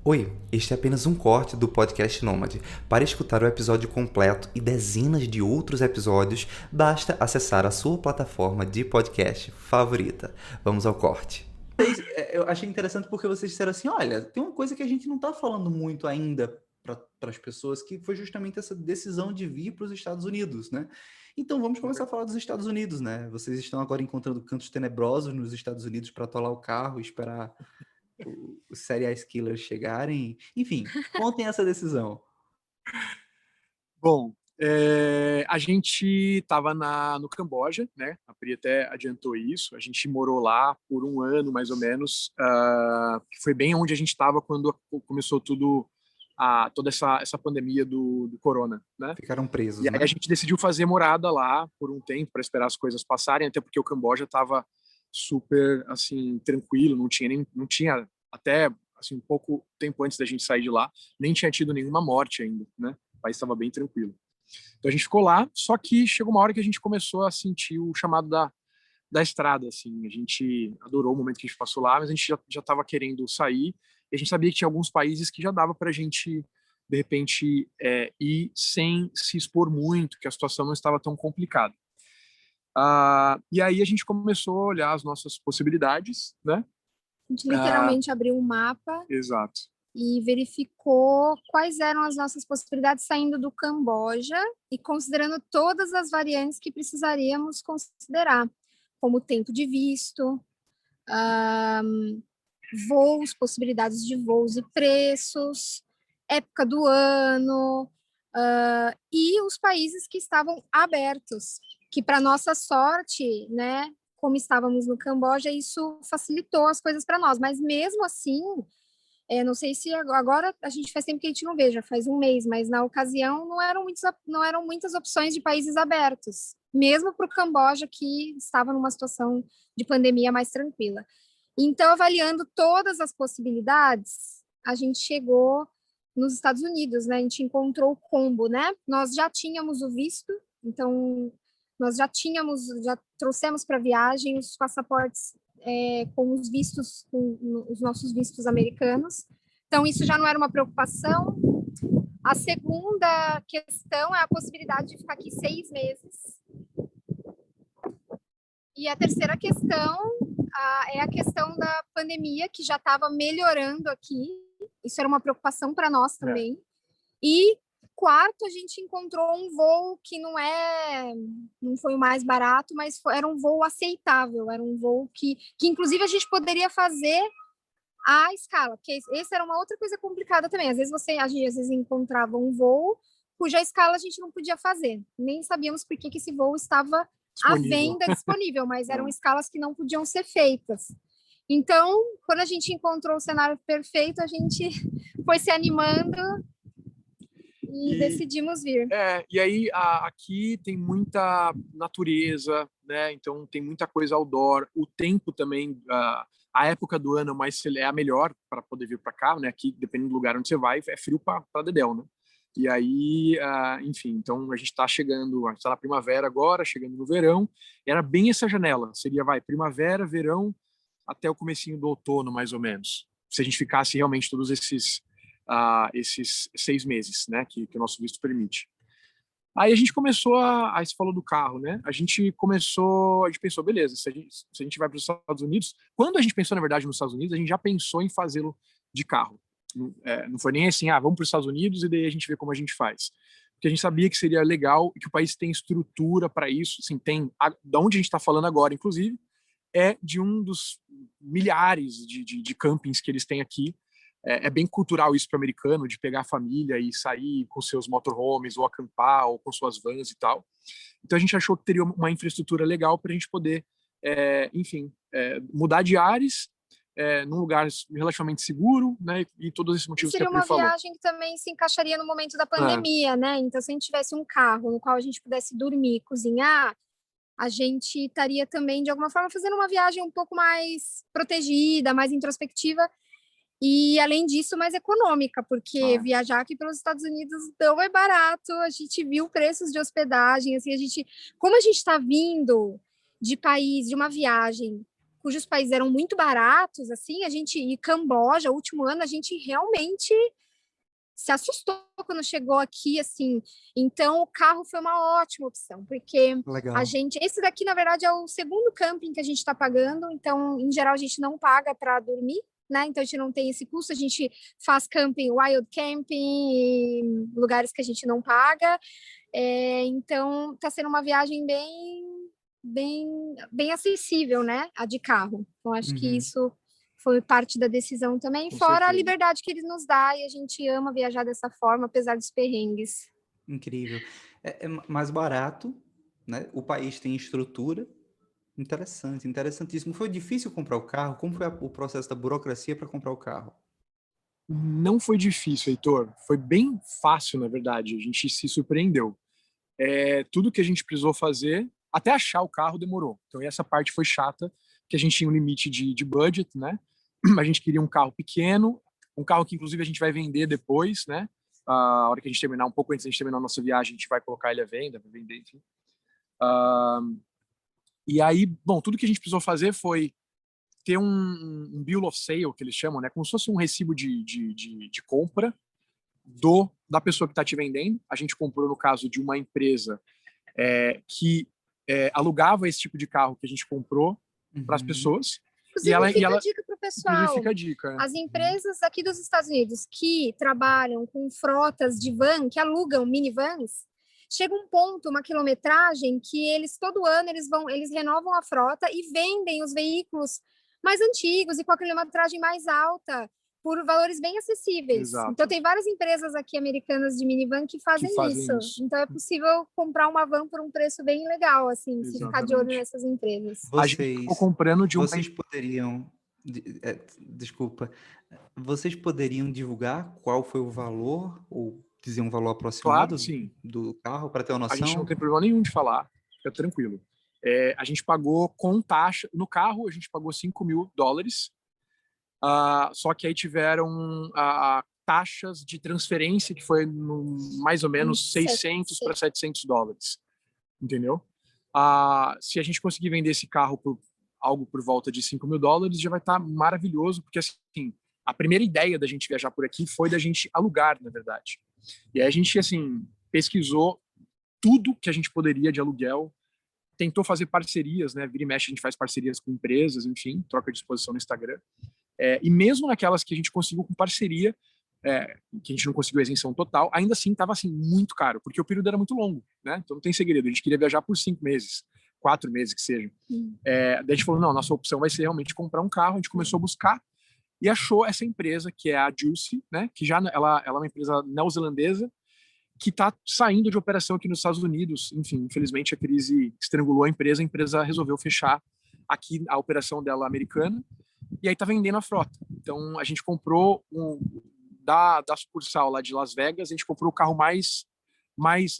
Oi, este é apenas um corte do podcast Nômade. Para escutar o episódio completo e dezenas de outros episódios, basta acessar a sua plataforma de podcast favorita. Vamos ao corte. Eu achei interessante porque vocês disseram assim, olha, tem uma coisa que a gente não está falando muito ainda para as pessoas, que foi justamente essa decisão de vir para os Estados Unidos, né? Então vamos começar a falar dos Estados Unidos, né? Vocês estão agora encontrando cantos tenebrosos nos Estados Unidos para atolar o carro e esperar os serial killers chegarem. Enfim, contem essa decisão. Bom, a gente estava no Camboja, né? A Pri até adiantou isso. A gente morou lá por um ano, mais ou menos, que foi bem onde a gente estava quando começou toda essa pandemia do corona, né? Ficaram presos, E aí a né? gente decidiu fazer morada lá por um tempo para esperar as coisas passarem, até porque o Camboja estava super assim tranquilo, não tinha até assim um pouco tempo antes da gente sair de lá, nem tinha tido nenhuma morte ainda, né? O país estava bem tranquilo. Então a gente ficou lá, só que chegou uma hora que a gente começou a sentir o chamado da estrada, assim. A gente adorou o momento que a gente passou lá, mas a gente já estava querendo sair. E a gente sabia que tinha alguns países que já dava para a gente, de repente, ir sem se expor muito, que a situação não estava tão complicada. E aí a gente começou a olhar as nossas possibilidades, né? A gente Ah, literalmente abriu um mapa exato. e verificou quais eram as nossas possibilidades saindo do Camboja e considerando todas as variantes que precisaríamos considerar, como tempo de visto, voos, possibilidades de voos e preços, época do ano, e os países que estavam abertos, que para nossa sorte, né, como estávamos no Camboja, isso facilitou as coisas para nós, mas mesmo assim, não sei se agora a gente faz tempo que a gente não vê, já faz um mês, mas na ocasião não eram muitas opções de países abertos, mesmo para o Camboja, que estava numa situação de pandemia mais tranquila. Então, avaliando todas as possibilidades, a gente chegou nos Estados Unidos, né? A gente encontrou o combo, né? Nós já tínhamos o visto, então nós já trouxemos para a viagem os passaportes com os vistos, com os nossos vistos americanos. Então, isso já não era uma preocupação. A segunda questão é a possibilidade de ficar aqui 6 meses. E a terceira questão é a questão da pandemia, que já estava melhorando aqui. Isso era uma preocupação para nós também. E quarto, a gente encontrou um voo que não foi o mais barato, mas era um voo aceitável, era um voo que inclusive a gente poderia fazer à escala, porque essa era uma outra coisa complicada também. Às vezes às vezes encontrava um voo cuja escala a gente não podia fazer. Nem sabíamos por que esse voo estava à venda disponível, mas eram escalas que não podiam ser feitas. Então, quando a gente encontrou o cenário perfeito, a gente foi se animando e decidimos vir. E aí aqui tem muita natureza, né? Então tem muita coisa outdoor. O tempo também, a época do ano é a melhor para poder vir para cá, né? Aqui, dependendo do lugar onde você vai, é frio para dedéu, né? E aí, enfim, então a gente está chegando, a gente está na primavera agora, chegando no verão. Era bem essa janela, seria, primavera, verão, até o comecinho do outono, mais ou menos. Se a gente ficasse realmente todos esses 6 meses, né, que o nosso visto permite. Aí a gente começou aí você falou do carro, né? A gente pensou, beleza, se a gente vai para os Estados Unidos, quando a gente pensou, na verdade, nos Estados Unidos, a gente já pensou em fazê-lo de carro. Não foi nem assim, vamos para os Estados Unidos e daí a gente vê como a gente faz. Porque a gente sabia que seria legal e que o país tem estrutura para isso, assim, da onde a gente está falando agora, inclusive, é de um dos milhares de campings que eles têm aqui. É bem cultural isso para o americano, de pegar a família e sair com seus motorhomes, ou acampar, ou com suas vans e tal. Então a gente achou que teria uma infraestrutura legal para a gente poder, enfim, mudar de ares, num lugar relativamente seguro, né? E todos esses motivos que a seria Pri uma falou. viagem que também se encaixaria no momento da pandemia, né? Então, se a gente tivesse um carro no qual a gente pudesse dormir, cozinhar, a gente estaria também, de alguma forma, fazendo uma viagem um pouco mais protegida, mais introspectiva e, além disso, mais econômica, porque viajar aqui pelos Estados Unidos não é barato. A gente viu preços de hospedagem, assim, como a gente está vindo de uma viagem cujos países eram muito baratos, assim, e Camboja, o último ano, a gente realmente se assustou quando chegou aqui, assim. Então, o carro foi uma ótima opção, porque Legal. esse daqui, na verdade, é o segundo camping que a gente está pagando, então, em geral, a gente não paga para dormir, né? Então, a gente não tem esse custo, a gente faz camping, wild camping, em lugares que a gente não paga. Então, está sendo uma viagem bem acessível, né? A de carro. Então, acho que isso foi parte da decisão também, Com fora certeza. a liberdade que eles nos dá, e a gente ama viajar dessa forma, apesar dos perrengues. Incrível. É mais barato, né? O país tem estrutura. Interessante, interessantíssimo. Foi difícil comprar o carro? Como foi o processo da burocracia para comprar o carro? Não foi difícil, Heitor. Foi bem fácil, na verdade. A gente se surpreendeu. Tudo que a gente precisou fazer, até achar o carro, demorou. Então, essa parte foi chata, que a gente tinha um limite de budget, né? A gente queria um carro pequeno, um carro que, inclusive, a gente vai vender depois, né? A hora que a gente terminar, um pouco antes de a gente terminar a nossa viagem, a gente vai colocar ele à venda, vai vender, enfim. E aí, bom, tudo que a gente precisou fazer foi ter um bill of sale, que eles chamam, né? Como se fosse um recibo de compra da pessoa que está te vendendo. A gente comprou, no caso, de uma empresa que alugava esse tipo de carro que a gente comprou para as pessoas. Inclusive, fica a dica para o pessoal. Inclusive, fica a dica. As empresas aqui dos Estados Unidos que trabalham com frotas de van, que alugam minivans, chega um ponto, uma quilometragem, que eles, todo ano, eles renovam a frota e vendem os veículos mais antigos e com a quilometragem mais alta, por valores bem acessíveis. Exato. Então, tem várias empresas aqui americanas de minivan que fazem isso. Então, é possível comprar uma van por um preço bem legal, assim, se ficar de olho nessas empresas. A gente ficou comprando de Vocês poderiam... Desculpa. Vocês poderiam divulgar qual foi o valor, ou dizer um valor aproximado, claro, sim, do carro, para ter uma noção? A gente não tem problema nenhum de falar, fica tranquilo. A gente pagou com taxa... No carro, a gente pagou $5.000. Só que aí tiveram taxas de transferência que foi mais ou menos $600 para $700, entendeu? Se a gente conseguir vender esse carro por algo por volta de $5.000, já vai estar maravilhoso, porque assim, a primeira ideia da gente viajar por aqui foi da gente alugar, na verdade. E aí a gente, assim, pesquisou tudo que a gente poderia de aluguel, tentou fazer parcerias, né? Vira e mexe, a gente faz parcerias com empresas, enfim, troca de exposição no Instagram. E mesmo naquelas que a gente conseguiu com parceria, que a gente não conseguiu a isenção total, ainda assim estava assim, muito caro, porque o período era muito longo, né? Então não tem segredo, a gente queria viajar por 5 meses, 4 meses que seja. Daí a gente falou, não, nossa opção vai ser realmente comprar um carro. A gente começou a buscar e achou essa empresa, que é a Juicy, né? Que ela é uma empresa neozelandesa, que está saindo de operação aqui nos Estados Unidos. Enfim, infelizmente a crise estrangulou a empresa resolveu fechar aqui a operação dela americana, e aí tá vendendo a frota. Então a gente comprou da sucursal lá de Las Vegas, a gente comprou o carro mais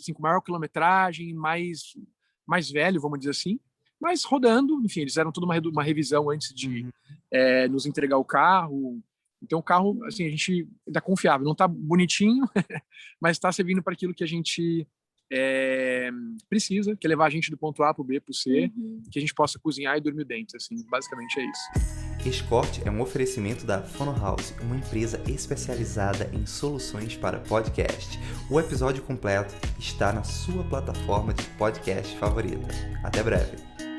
assim, com maior quilometragem, mais velho, vamos dizer assim, mas rodando. Enfim, eles fizeram toda uma revisão antes de nos entregar o carro. Então o carro, assim, a gente tá confiável, não tá bonitinho, mas tá servindo para aquilo que a gente precisa, que é levar a gente do ponto A para o B para o C, que a gente possa cozinhar e dormir dentro, assim, basicamente é isso. Esse corte é um oferecimento da Phono House, uma empresa especializada em soluções para podcast. O episódio completo está na sua plataforma de podcast favorita. Até breve!